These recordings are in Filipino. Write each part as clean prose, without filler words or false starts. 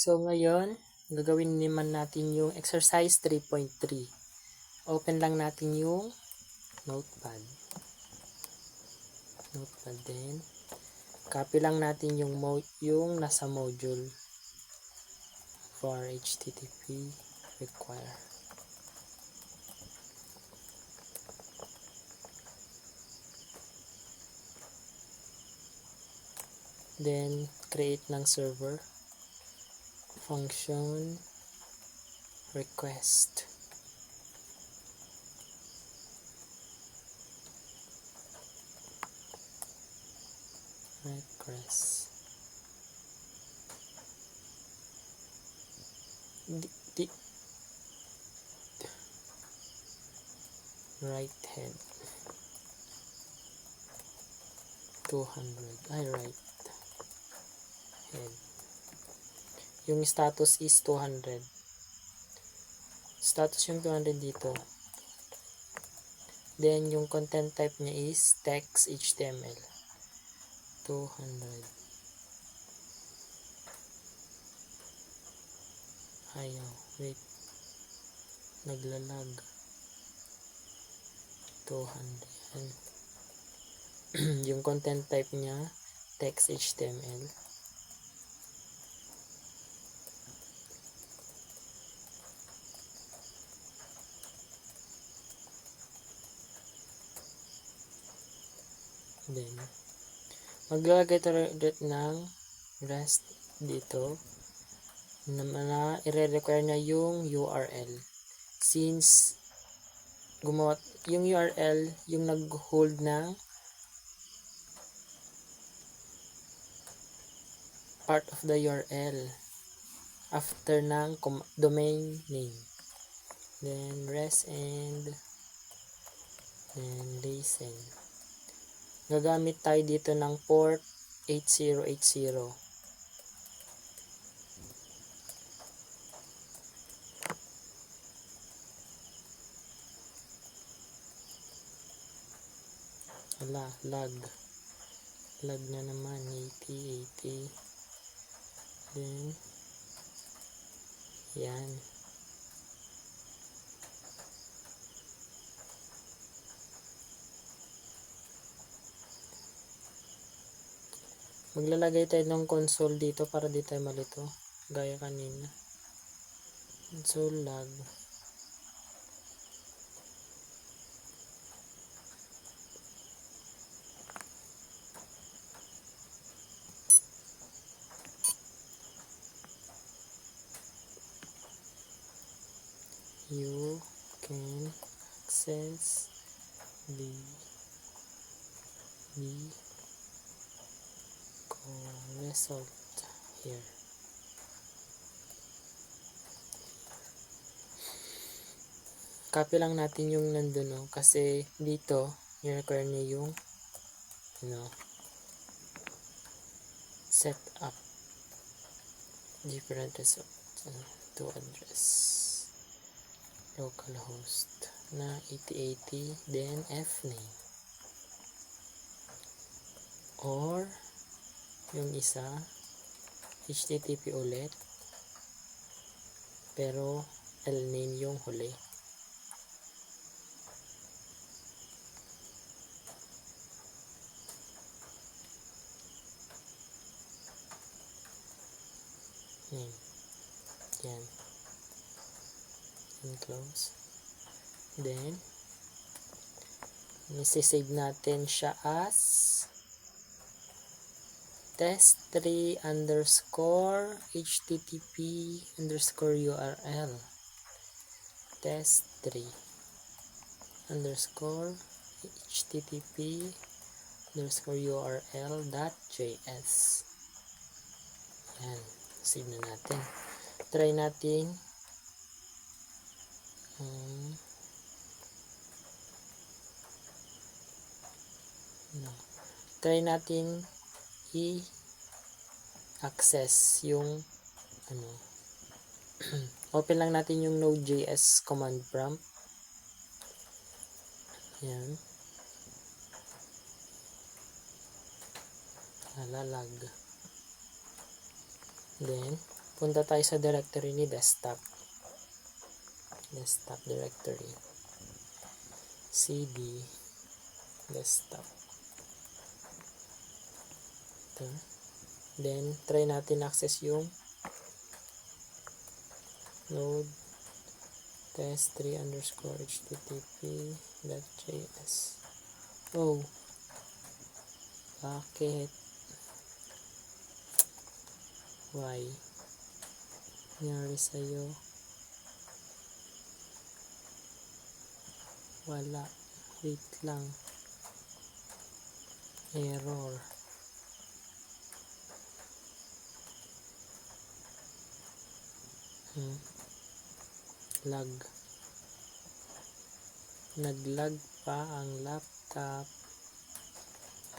So, ngayon, gagawin naman natin yung exercise 3.3. Open lang natin yung notepad. Then, copy lang natin yung nasa module for HTTP require. Then, create ng server. Function request. Right head 200. Right head. Yung status is 200. Status yung 200 dito. Then yung content type niya is text HTML 200. Ayaw, wait, naglalag 200. Yung content type niya text HTML. Then maglalagay tayo ng rest dito na i-require niya yung URL. Since gumawa yung URL yung nag-hold ng part of the URL after ng domain name. Then rest and then listen. Gagamit tayo dito ng port 8080. Lag na naman 8080. Then yan, maglalagay tayo ng console dito para di tayo malito gaya kanina. Console lag. You can access the result here. Copy lang natin yung nandun, no? Kasi dito i-require niya yung set up different result to address localhost na 8080, then fname, or yung isa HTTP ulit pero lname yung huli. Yan. And close. Then isi-save natin siya as test3 underscore http underscore url test3 underscore http underscore url.js. Yan, save na natin. Try natin i-access yung open lang natin yung Node.js command prompt. Yan, lag. Then punta tayo sa directory ni desktop directory, cd desktop. Ito. Then try natin access yung node test3 underscore http.js. Oh, bakit? Why? Nangyari sa'yo? Wala. Wait lang. Error. Lag. Naglag pa ang laptop.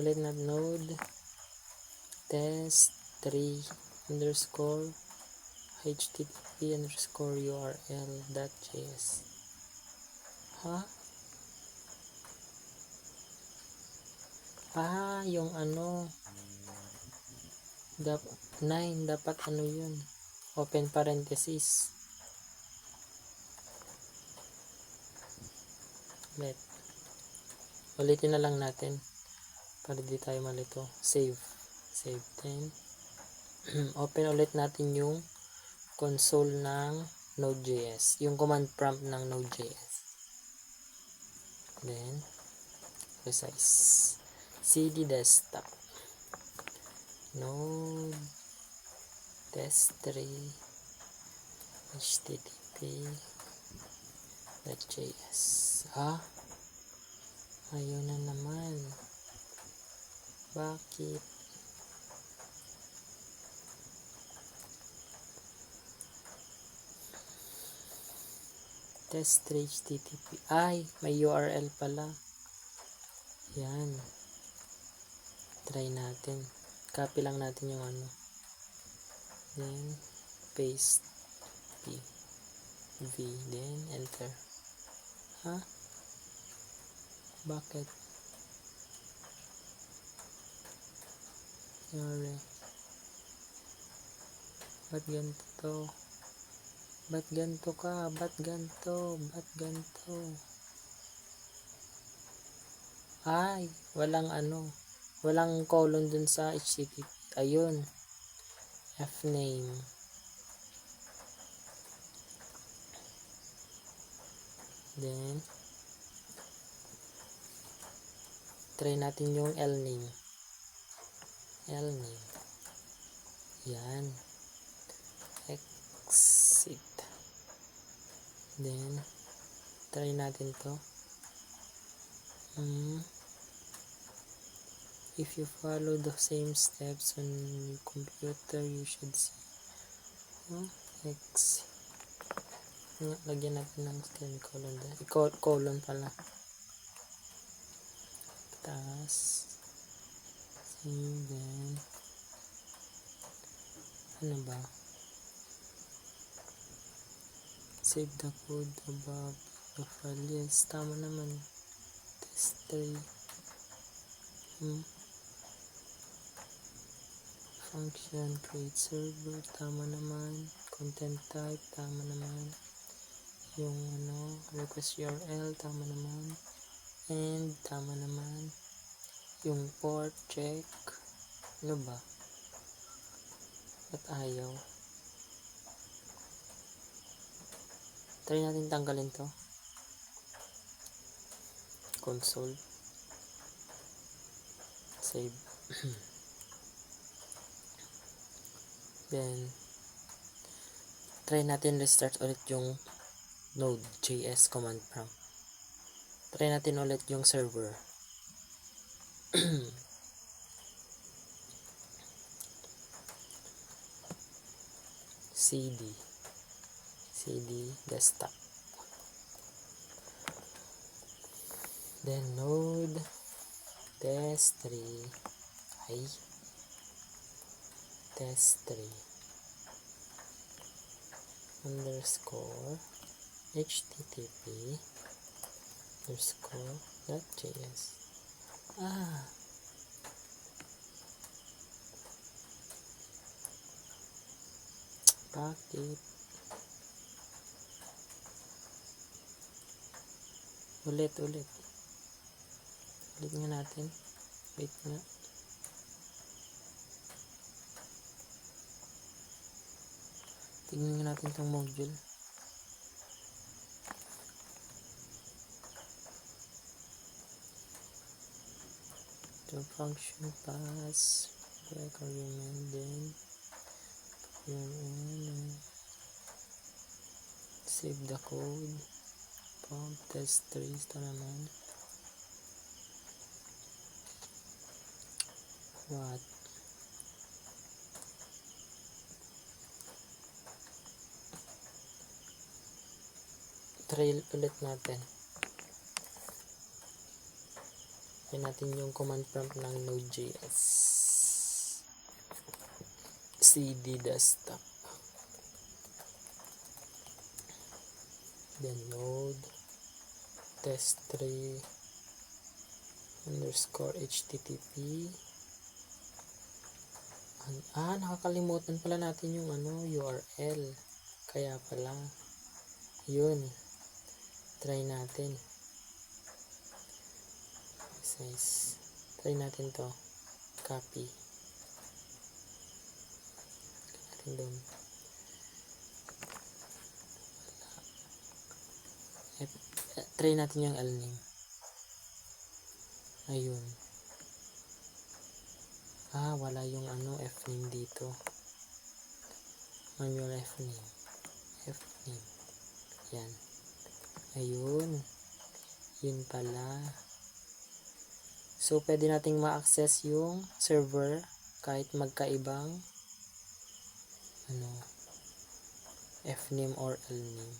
Ulit na node test3 underscore http underscore url.js. Ha? Yung ano 9 dapat ano yun, open parenthesis. Ulitin na lang natin para di tayo malito. Save 10. Open ulit natin yung console ng Node.js, yung command prompt ng Node.js. Then resize cd desktop node test3 http.js. Ayaw na naman. Bakit? test3 http. May URL pala. Yan. Try natin. Copy lang natin yung ano. Then, paste. V. Then, enter. Bakit? Sorry. Ba't ganito to? Ba't ganito ka? Ba't ganito? Walang ano. Walang colon dun sa HTTP. Ayun. Fname. Then, try natin yung lname. Yan. Exit. Then, try natin to. If you follow the same steps on your computer, you should see. Exit. Lagyan natin ng semicolon. Colon pala. Tapos, then, ano ba? Save the code above the file. Yes, tama naman. Test3. Function, create server, tama naman. Content type, tama naman. Yung request URL, tama naman. And, tama naman. Yung port, check. Ano ba? Ba't ayaw? Try natin tanggalin to. Console. Save. Then, try natin restart ulit yung Node.js command prompt. Try natin ulit yung server. cd desktop. Then node test3 underscore http underscore .js. Bakit? Ulit. Ulit nga natin. Wait nga. Tingnan nga natin itong module. The function pass back argument, then save the code. Pump test 3 ito naman. What? Try ulit natin. Yan natin yung command prompt ng Node.js. cd desktop. Then node test3 underscore http. Nakakalimutan pala natin yung URL. Kaya pala. Yun. Try natin. Size. Try natin to. Copy. Natin doon. Try natin yung alname. Ayun. Wala yung fname dito. Manual fname. Fname. Yan. Ayun. Yun pala. So, pwede nating ma-access yung server kahit magkaibang fname or lname.